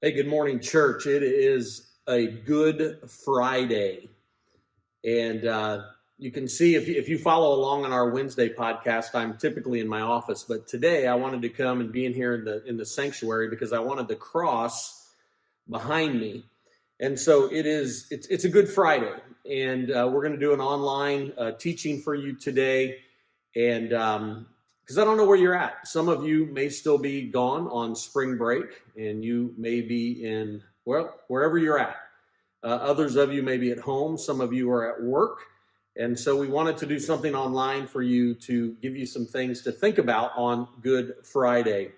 Hey, good morning, church. It is a Good Friday. And you can see if you follow along on our Wednesday podcast, I'm typically in my office. But today I wanted to come and be in here in the sanctuary because I wanted the cross behind me. And so it's a Good Friday. And we're going to do an online teaching for you today. And because I don't know where you're at. Some of you may still be gone on spring break, and you may be in, well, wherever you're at. Others of you may be at home. Some of you are at work. And so we wanted to do something online for you to give you some things to think about on Good Friday.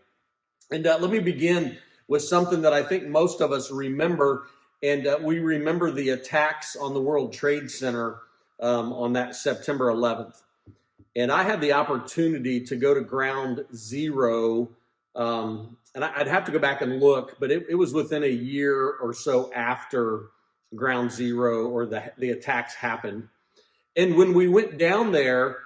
And let me begin with something that I think most of us remember. And we remember the attacks on the World Trade Center on that September 11th. And I had the opportunity to go to Ground Zero, and I'd have to go back and look, but it was within a year or so after Ground Zero or the attacks happened. And when we went down there,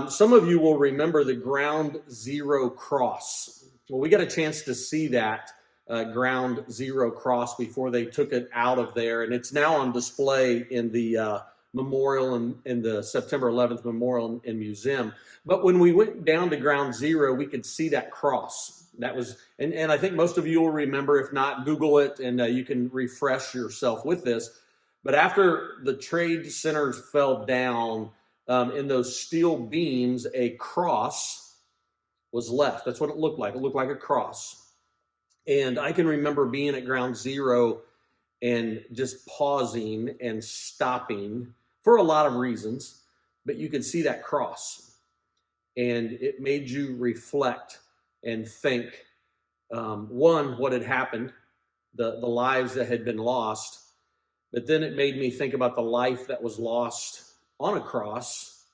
some of you will remember the Ground Zero cross. Well, we got a chance to see that Ground Zero cross before they took it out of there, and it's now on display in the memorial in the September 11th Memorial and Museum. But when we went down to Ground Zero, we could see that cross. That was, and I think most of you will remember. If not, Google it, and you can refresh yourself with this. But after the trade centers fell down, in those steel beams, a cross was left. That's what it looked like. It looked like a cross. And I can remember being at Ground Zero and just pausing and stopping for a lot of reasons, but you could see that cross, and it made you reflect and think, one, what had happened, the lives that had been lost, but then it made me think about the life that was lost on a cross,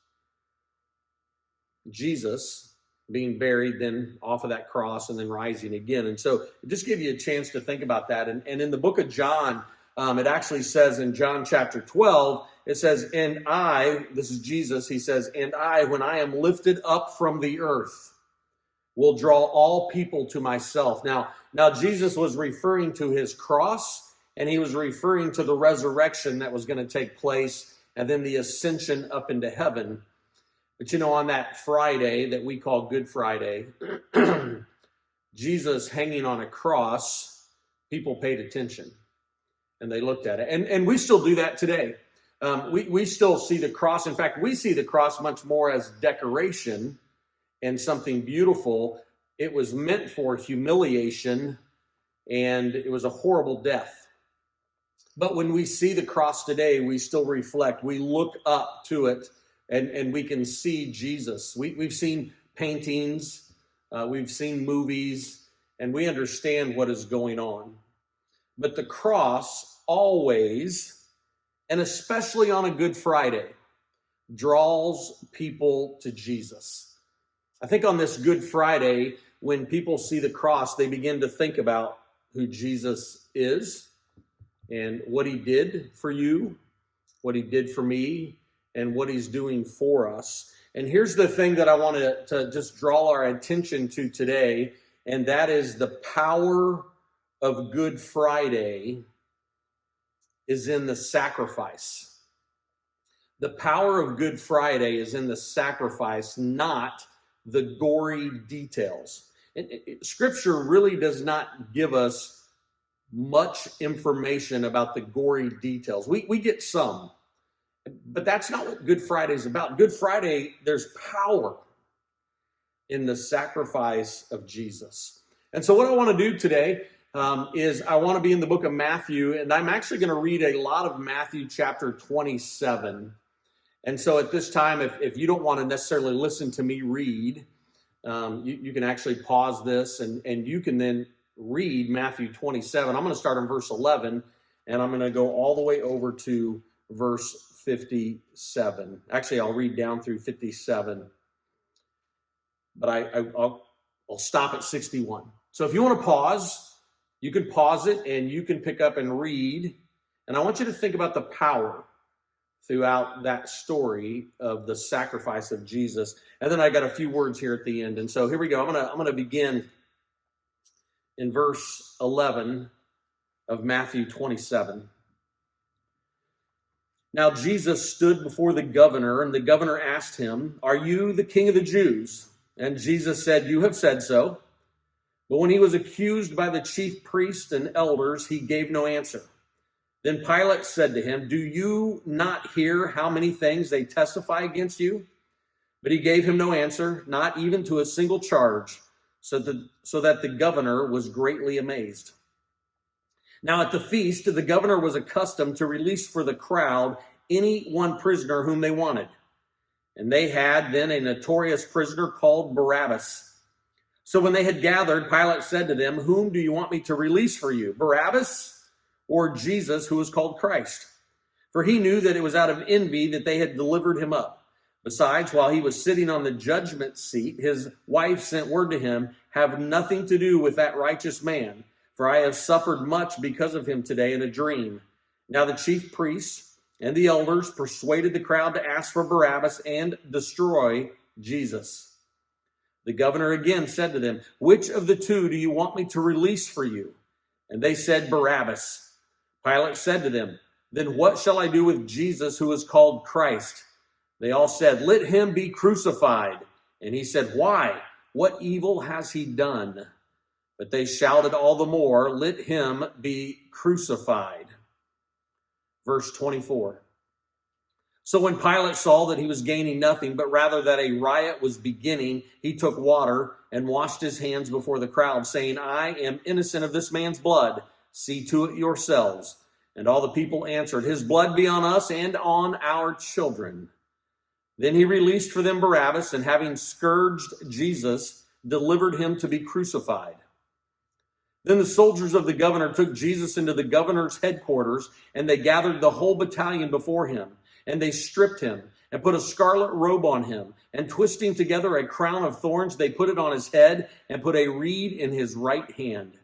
Jesus being buried, then off of that cross, and then rising again. And so it just gave you a chance to think about that. And in the book of John, it actually says in John chapter 12, it says, and I, this is Jesus, he says, and I, when I am lifted up from the earth, will draw all people to myself. Now Jesus was referring to his cross, and he was referring to the resurrection that was going to take place, and then the ascension up into heaven. But on that Friday that we call Good Friday, Jesus hanging on a cross, people paid attention and they looked at it. And we still do that today. We still see the cross. In fact, we see the cross much more as decoration and something beautiful. It was meant for humiliation, and it was a horrible death. But when we see the cross today, we still reflect. We look up to it. And we can see Jesus. We've seen paintings, we've seen movies, and we understand what is going on. But the cross always, and especially on a Good Friday, draws people to Jesus. I think on this Good Friday, when people see the cross, they begin to think about who Jesus is and what he did for you, what he did for me, and what he's doing for us. And here's the thing that I want to just draw our attention to today, and that is the power of Good Friday is in the sacrifice. The power of Good Friday is in the sacrifice, not the gory details. Scripture really does not give us much information about the gory details. We get some. But that's not what Good Friday is about. Good Friday, there's power in the sacrifice of Jesus. And so what I want to do today is I want to be in the book of Matthew, and I'm actually going to read a lot of Matthew chapter 27. And so at this time, if you don't want to necessarily listen to me read, you can actually pause this, and you can then read Matthew 27. I'm going to start on verse 11, and I'm going to go all the way over to verse 57. Actually, I'll read down through 57, but I'll stop at 61. So if you want to pause, you can pause it and you can pick up and read. And I want you to think about the power throughout that story of the sacrifice of Jesus. And then I got a few words here at the end. And so here we go. I'm gonna begin in verse 11. of Matthew 27. Now Jesus stood before the governor, and the governor asked him, "Are you the king of the Jews?" And Jesus said, "You have said so." But when he was accused by the chief priests and elders, he gave no answer. Then Pilate said to him, "Do you not hear how many things they testify against you?" But he gave him no answer, not even to a single charge, so that the governor was greatly amazed. Now at the feast, the governor was accustomed to release for the crowd any one prisoner whom they wanted. And they had then a notorious prisoner called Barabbas. So when they had gathered, Pilate said to them, "Whom do you want me to release for you, Barabbas or Jesus, who is called Christ?" For he knew that it was out of envy that they had delivered him up. Besides, while he was sitting on the judgment seat, his wife sent word to him, "Have nothing to do with that righteous man, for I have suffered much because of him today in a dream." Now the chief priests and the elders persuaded the crowd to ask for Barabbas and destroy Jesus. The governor again said to them, "Which of the two do you want me to release for you?" And they said, "Barabbas." Pilate said to them, "Then what shall I do with Jesus, who is called Christ?" They all said, "Let him be crucified." And he said, "Why? What evil has he done?" But they shouted all the more, "Let him be crucified." Verse 24. So when Pilate saw that he was gaining nothing, but rather that a riot was beginning, he took water and washed his hands before the crowd, saying, "I am innocent of this man's blood. See to it yourselves." And all the people answered, "His blood be on us and on our children." Then he released for them Barabbas, and having scourged Jesus, delivered him to be crucified. Then the soldiers of the governor took Jesus into the governor's headquarters, and they gathered the whole battalion before him. And they stripped him and put a scarlet robe on him, and twisting together a crown of thorns, they put it on his head and put a reed in his right hand.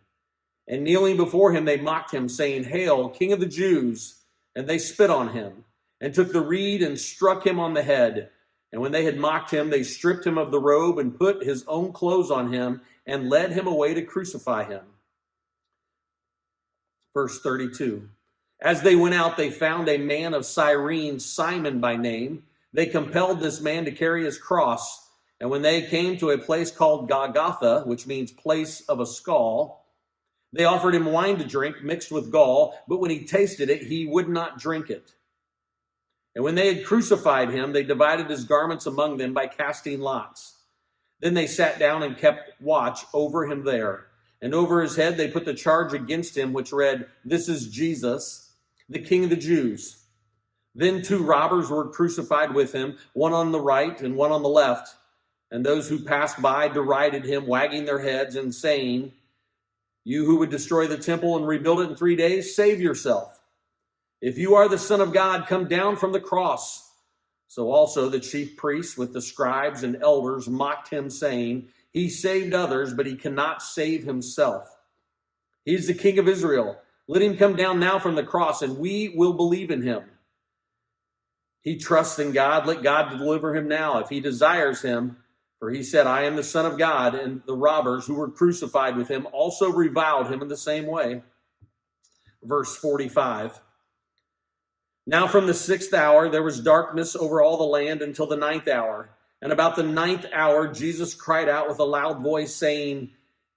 And kneeling before him, they mocked him, saying, "Hail, King of the Jews!" And they spit on him and took the reed and struck him on the head. And when they had mocked him, they stripped him of the robe and put his own clothes on him and led him away to crucify him. Verse 32. As they went out, they found a man of Cyrene, Simon by name. They compelled this man to carry his cross. And when they came to a place called Golgotha, which means place of a skull, they offered him wine to drink mixed with gall, but when he tasted it, he would not drink it. And when they had crucified him, they divided his garments among them by casting lots. Then they sat down and kept watch over him there. And over his head they put the charge against him, which read, "This is Jesus, the King of the Jews." Then 2 robbers were crucified with him, one on the right and one on the left. And those who passed by derided him, wagging their heads and saying, "You who would destroy the temple and rebuild it in 3 days, save yourself. If you are the Son of God, come down from the cross." So also the chief priests with the scribes and elders mocked him, saying, "He saved others, but he cannot save himself. He is the King of Israel. Let him come down now from the cross, and we will believe in him. He trusts in God. Let God deliver him now, if he desires him. For he said, 'I am the Son of God.' And the robbers who were crucified with him also reviled him in the same way." Verse 45. Now from the 6th hour there was darkness over all the land until the 9th hour. And about the 9th hour Jesus cried out with a loud voice, saying,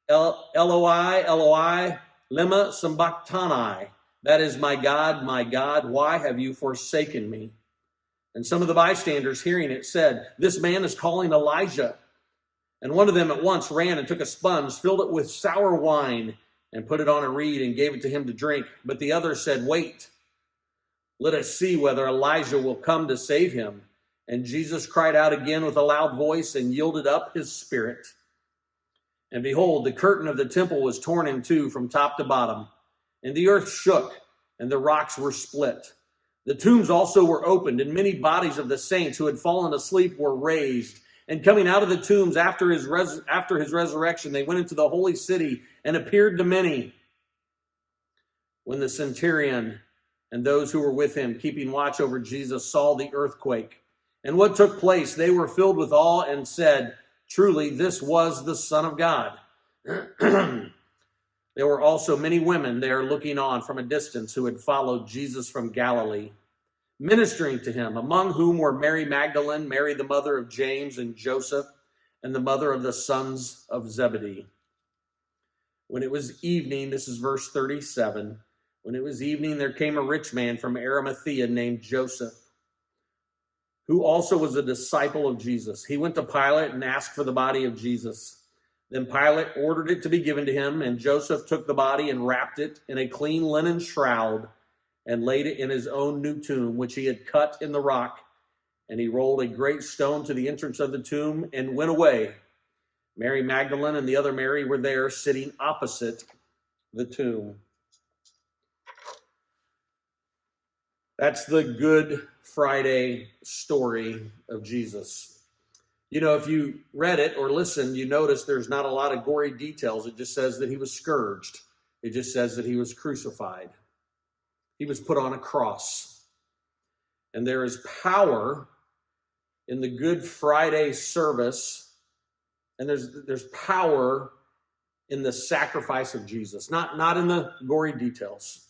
"Eloi, Eloi, lema sabachthani," that is, my God, why have you forsaken me?" And some of the bystanders hearing it said, "This man is calling Elijah." And one of them at once ran and took a sponge, filled it with sour wine, and put it on a reed and gave it to him to drink. But the other said, "Wait, let us see whether Elijah will come to save him." And Jesus cried out again with a loud voice and yielded up his spirit. And behold, the curtain of the temple was torn in two from top to bottom, and the earth shook, and the rocks were split. The tombs also were opened, and many bodies of the saints who had fallen asleep were raised. And coming out of the tombs after his resurrection, they went into the holy city and appeared to many. When the centurion and those who were with him, keeping watch over Jesus, saw the earthquake and what took place, they were filled with awe and said, "Truly, this was the Son of God." There were also many women there looking on from a distance who had followed Jesus from Galilee, ministering to him, among whom were Mary Magdalene, Mary the mother of James and Joseph, and the mother of the sons of Zebedee. When it was evening, this is verse 37, when it was evening, there came a rich man from Arimathea named Joseph, who also was a disciple of Jesus. He went to Pilate and asked for the body of Jesus. Then Pilate ordered it to be given to him, and Joseph took the body and wrapped it in a clean linen shroud and laid it in his own new tomb, which he had cut in the rock. And he rolled a great stone to the entrance of the tomb and went away. Mary Magdalene and the other Mary were there sitting opposite the tomb. That's the Good Friday story of Jesus. You know, if you read it or listened, you notice there's not a lot of gory details. It just says that he was scourged. It just says that he was crucified. He was put on a cross. And there is power in the Good Friday service, and there's power in the sacrifice of Jesus, not in the gory details.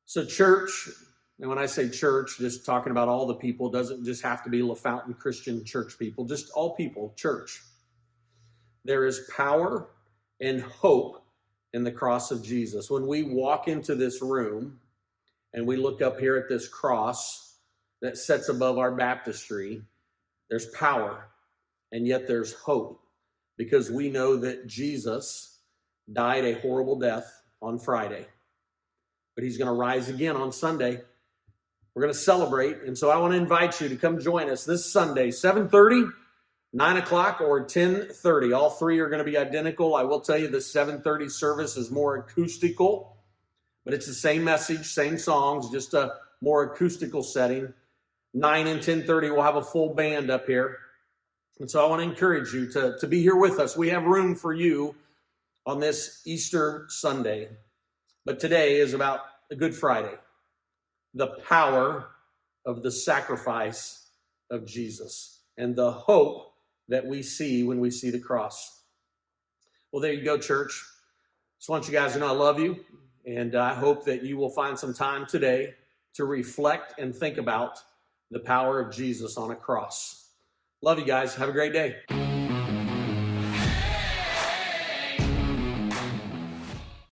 So church, and when I say church, just talking about all the people, doesn't just have to be LaFountain Christian Church people, just all people, church. There is power and hope in the cross of Jesus. When we walk into this room and we look up here at this cross that sits above our baptistry, there's power, and yet there's hope, because we know that Jesus died a horrible death on Friday, but he's going to rise again on Sunday. We're going to celebrate, and so I want to invite you to come join us this Sunday, 7:30, 9 o'clock, or 10:30. All three are going to be identical. I will tell you the 7:30 service is more acoustical, but it's the same message, same songs, just a more acoustical setting. 9 and 10:30, we'll have a full band up here. And so I want to encourage you to be here with us. We have room for you on this Easter Sunday. But today is about a Good Friday, the power of the sacrifice of Jesus and the hope that we see when we see the cross. Well, there you go, church. Just want you guys to know I love you, and I hope that you will find some time today to reflect and think about the power of Jesus on a cross. Love you guys. Have a great day.